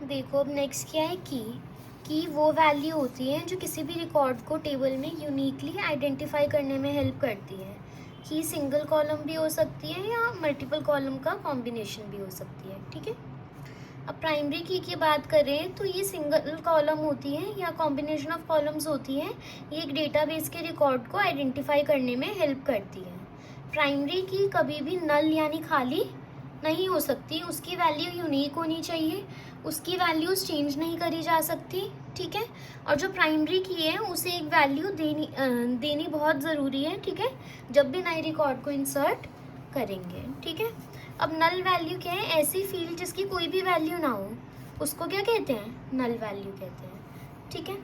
देखो अब नेक्स्ट क्या है की वो वैल्यू होती है जो किसी भी रिकॉर्ड को टेबल में यूनिकली आइडेंटिफाई करने में हेल्प करती है। की सिंगल कॉलम भी हो सकती है या मल्टीपल कॉलम का कॉम्बिनेशन भी हो सकती है। ठीक है, अब प्राइमरी की बात करें तो ये सिंगल कॉलम होती है या कॉम्बिनेशन ऑफ कॉलम्स होती है। ये एक डेटाबेस के रिकॉर्ड को आइडेंटिफाई करने में हेल्प करती है। प्राइमरी की कभी भी नल यानी खाली नहीं हो सकती, उसकी वैल्यू यूनिक होनी चाहिए, उसकी वैल्यूज चेंज नहीं करी जा सकती। ठीक है, और जो प्राइमरी की है उसे एक वैल्यू देनी बहुत ज़रूरी है। ठीक है, जब भी नए रिकॉर्ड को इंसर्ट करेंगे। ठीक है, अब नल वैल्यू क्या है? ऐसी फील्ड जिसकी कोई भी वैल्यू ना हो, उसको क्या कहते हैं? नल वैल्यू कहते हैं। ठीक है,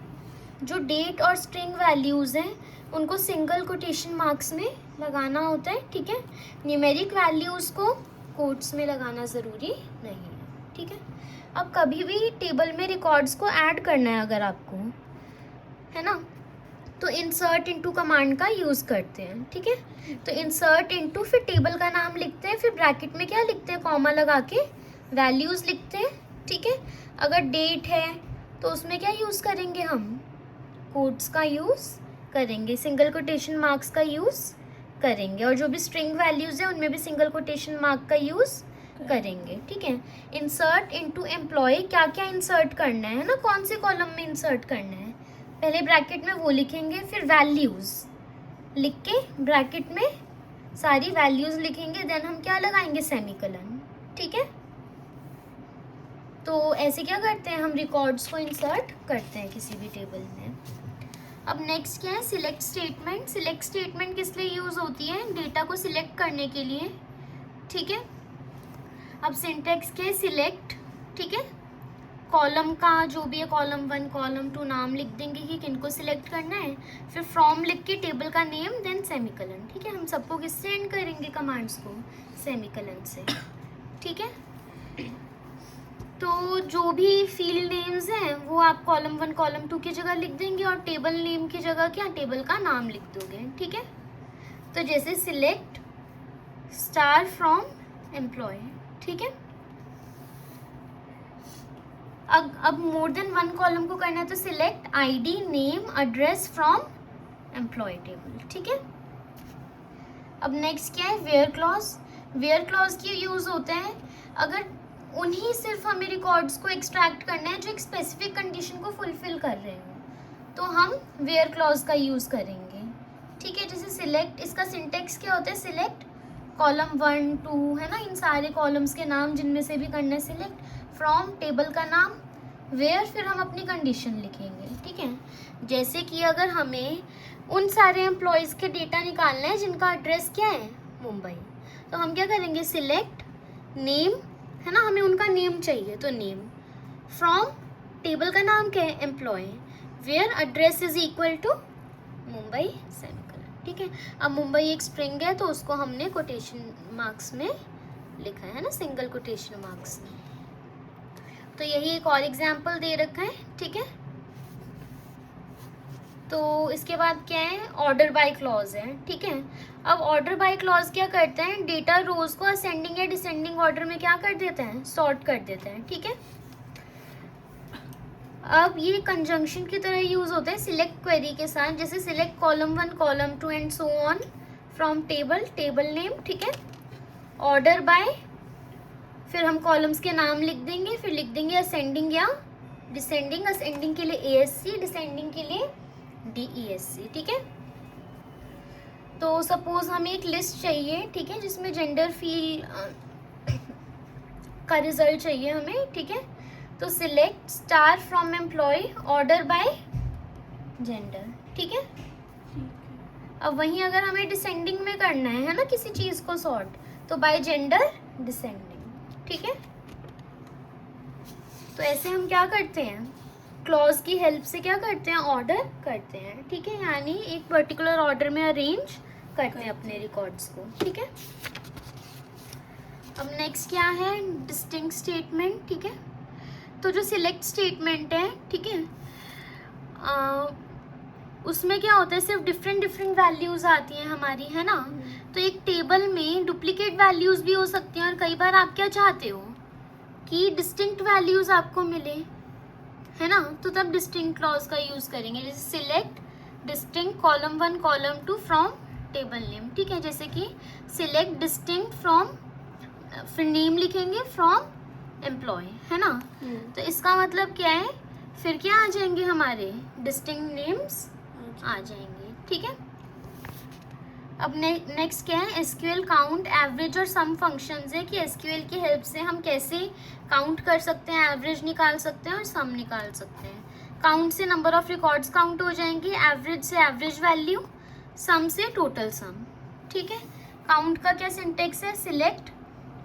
जो डेट और स्ट्रिंग वैल्यूज़ हैं उनको सिंगल कोटेशन मार्क्स में लगाना होता है। ठीक है, न्यूमेरिक वैल्यूज़ को कोट्स में लगाना ज़रूरी नहीं है। ठीक है, अब कभी भी टेबल में रिकॉर्ड्स को ऐड करना है अगर आपको, है ना, तो इंसर्ट इनटू कमांड का यूज़ करते हैं। ठीक है, तो इंसर्ट इनटू, फिर टेबल का नाम लिखते हैं, फिर ब्रैकेट में क्या लिखते हैं? कॉमा लगा के वैल्यूज़ लिखते हैं। ठीक है, अगर डेट है तो उसमें क्या यूज़ करेंगे हम? कोट्स का यूज़ करेंगे, सिंगल कोटेशन मार्क्स का यूज़ करेंगे, और जो भी स्ट्रिंग वैल्यूज़ है उनमें भी सिंगल कोटेशन मार्क का यूज़ करेंगे। ठीक है, इंसर्ट इनटू एम्प्लॉय, क्या क्या इंसर्ट करना है ना, कौन से कॉलम में इंसर्ट करना है, पहले ब्रैकेट में वो लिखेंगे, फिर वैल्यूज़ लिख के ब्रैकेट में सारी वैल्यूज़ लिखेंगे, देन हम क्या लगाएंगे? सेमीकोलन। ठीक है, तो ऐसे क्या करते हैं हम? रिकॉर्ड्स को इंसर्ट करते हैं किसी भी टेबल में। अब नेक्स्ट क्या है? Select statement. सिलेक्ट स्टेटमेंट किस लिए यूज़ होती है? डेटा को सिलेक्ट करने के लिए। ठीक है, अब सिंटैक्स क्या है? सिलेक्ट। ठीक है, कॉलम का जो भी है, कॉलम 1 कॉलम 2 नाम लिख देंगे कि किनको सिलेक्ट करना है, फिर फ्रॉम लिख के टेबल का नेम, देन सेमीकोलन। ठीक है, हम सबको किससे एंड करेंगे कमांड्स को? सेमीकोलन से। ठीक है, तो जो भी फील्ड नेम्स हैं वो आप कॉलम 1 कॉलम 2 की जगह लिख देंगे, और टेबल नेम की जगह क्या? टेबल का नाम लिख दोगे। ठीक है, तो जैसे सिलेक्ट स्टार फ्रॉम एम्प्लॉय। ठीक है, अब मोर देन 1 कॉलम को करना है तो select ID name address from employee table. ठीक है, अब नेक्स्ट क्या है? Where clause. वेयर क्लॉज की यूज़ होते हैं अगर उन्हीं सिर्फ हमें रिकॉर्ड्स को एक्सट्रैक्ट करना है जो एक स्पेसिफिक कंडीशन को फुलफिल कर रहे हो, तो हम वेयर क्लॉज का यूज़ करेंगे। ठीक है, जैसे सिलेक्ट, इसका सिंटेक्स क्या होता है? सिलेक्ट कॉलम 1 2, है ना, इन सारे कॉलम्स के नाम जिनमें से भी करना है सिलेक्ट, फ्रॉम टेबल का नाम, वेयर फिर हम अपनी कंडीशन लिखेंगे। ठीक है, जैसे कि अगर हमें उन सारे एम्प्लॉयज़ के डेटा निकालना है जिनका एड्रेस क्या है? मुंबई, तो हम क्या करेंगे? सिलेक्ट नेम, है ना, हमें उनका नेम चाहिए तो नेम, फ्रॉम टेबल का नाम क्या है? Employee, where address is equal to Mumbai, semicolon. ठीक है, अब मुंबई एक स्ट्रिंग है तो उसको हमने कोटेशन मार्क्स में लिखा है ना, सिंगल कोटेशन मार्क्स में। तो यही एक और एग्जाम्पल दे रखा है। ठीक है, तो इसके बाद क्या है? ऑर्डर बाय क्लॉज है। ठीक है, अब ऑर्डर बाय क्लॉज क्या करते हैं? डेटा रोज को असेंडिंग या डिसेंडिंग ऑर्डर में क्या कर देते हैं? सॉर्ट कर देते हैं। ठीक है, अब ये कंजंक्शन की तरह यूज होता है सिलेक्ट क्वेरी के साथ, जैसे select column 1 column 2 and so on from table, table name. ठीक है, ऑर्डर बाय, फिर हम कॉलम्स के नाम लिख देंगे, फिर लिख देंगे असेंडिंग या डिसेंडिंग, असेंडिंग के लिए ASC, डिसेंडिंग के लिए DESC। ठीक है, तो सपोज हमें एक लिस्ट चाहिए, ठीक है, जिसमें जेंडर फील्ड का रिजल्ट चाहिए हमें। ठीक है, तो select star from employ, order by gender. ठीक है, अब वहीं अगर हमें डिसेंडिंग में करना है ना किसी चीज़ को सॉर्ट, तो बाय जेंडर डिसेंडिंग। ठीक है, तो ऐसे हम क्या करते हैं? क्लॉज की हेल्प से क्या करते हैं? ऑर्डर करते हैं। ठीक है, यानी एक पर्टिकुलर ऑर्डर में अरेंज करते हैं अपने रिकॉर्ड्स को। ठीक है, अब नेक्स्ट क्या है? Distinct statement. ठीक है, तो जो सिलेक्ट स्टेटमेंट है, ठीक है, उसमें क्या होता है? सिर्फ डिफरेंट वैल्यूज़ आती हैं हमारी, है ना, तो एक टेबल में डुप्लीकेट वैल्यूज़ भी हो सकती हैं, और कई बार आप क्या चाहते हो? कि डिस्टिंक्ट वैल्यूज आपको मिले, है ना, तो तब डिस्टिंक्ट क्लॉज का यूज करेंगे। जैसे select distinct column 1 column 2 from table name, ठीक है। जैसे कि सिलेक्ट डिस्टिंक्ट फ्रॉम, फिर नेम लिखेंगे फ्रॉम एम्प्लॉय, है ना। तो इसका मतलब क्या है, फिर क्या आ जाएंगे हमारे डिस्टिंक्ट नेम्स आ जाएंगे, ठीक है। अब नेक्स्ट क्या है, एसक्यूएल काउंट एवरेज और सम फंक्शंस है कि एसक्यूएल की हेल्प से हम कैसे काउंट कर सकते हैं, एवरेज निकाल सकते हैं और सम निकाल सकते हैं। काउंट से नंबर ऑफ रिकॉर्ड्स काउंट हो जाएंगे, एवरेज से एवरेज वैल्यू, सम से टोटल सम, ठीक है। काउंट का क्या सिंटेक्स है, सिलेक्ट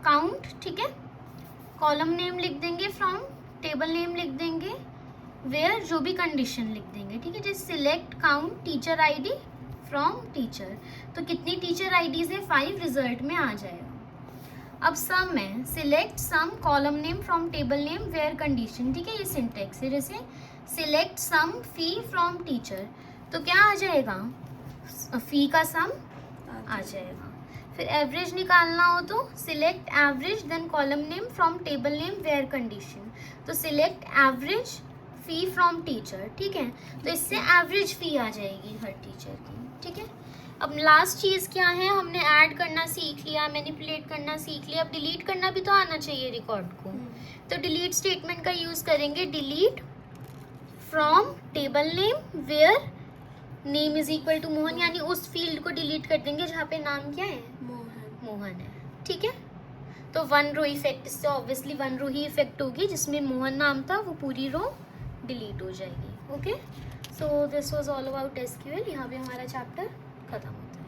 काउंट, ठीक है, कॉलम नेम लिख देंगे फ्रॉम, टेबल नेम लिख देंगे, वेयर जो भी कंडीशन लिख देंगे, ठीक है। जैसे select count teacher ID from teacher, तो कितनी टीचर आईडीज है, 5 रिजल्ट में आ जाएगा। अब सम है, select some column name from table name where condition, ठीक है, ये सिंटेक्स है। जैसे select some fee from teacher, तो क्या आ जाएगा, फी का सम आ जाएगा। फिर एवरेज निकालना हो तो select average then column name from table name where condition, तो select average fee from teacher, ठीक है। तो इससे एवरेज फी आ जाएगी हर टीचर की, ठीक है। अब लास्ट चीज़ क्या है, हमने ऐड करना सीख लिया, मैनिपुलेट करना सीख लिया, अब डिलीट करना भी तो आना चाहिए रिकॉर्ड को। तो डिलीट स्टेटमेंट का यूज़ करेंगे, delete from table name where name is equal to Mohan, यानी उस फील्ड को डिलीट कर देंगे जहाँ पे नाम क्या है, मोहन है, ठीक है। तो 1 रो इफेक्ट, इससे ऑब्वियसली 1 रो ही इफेक्ट होगी, जिसमें मोहन नाम था वो पूरी रो डिलीट हो जाएगी, okay. So this was all about SQL. यहाँ पे हमारा चैप्टर खत्म होता है।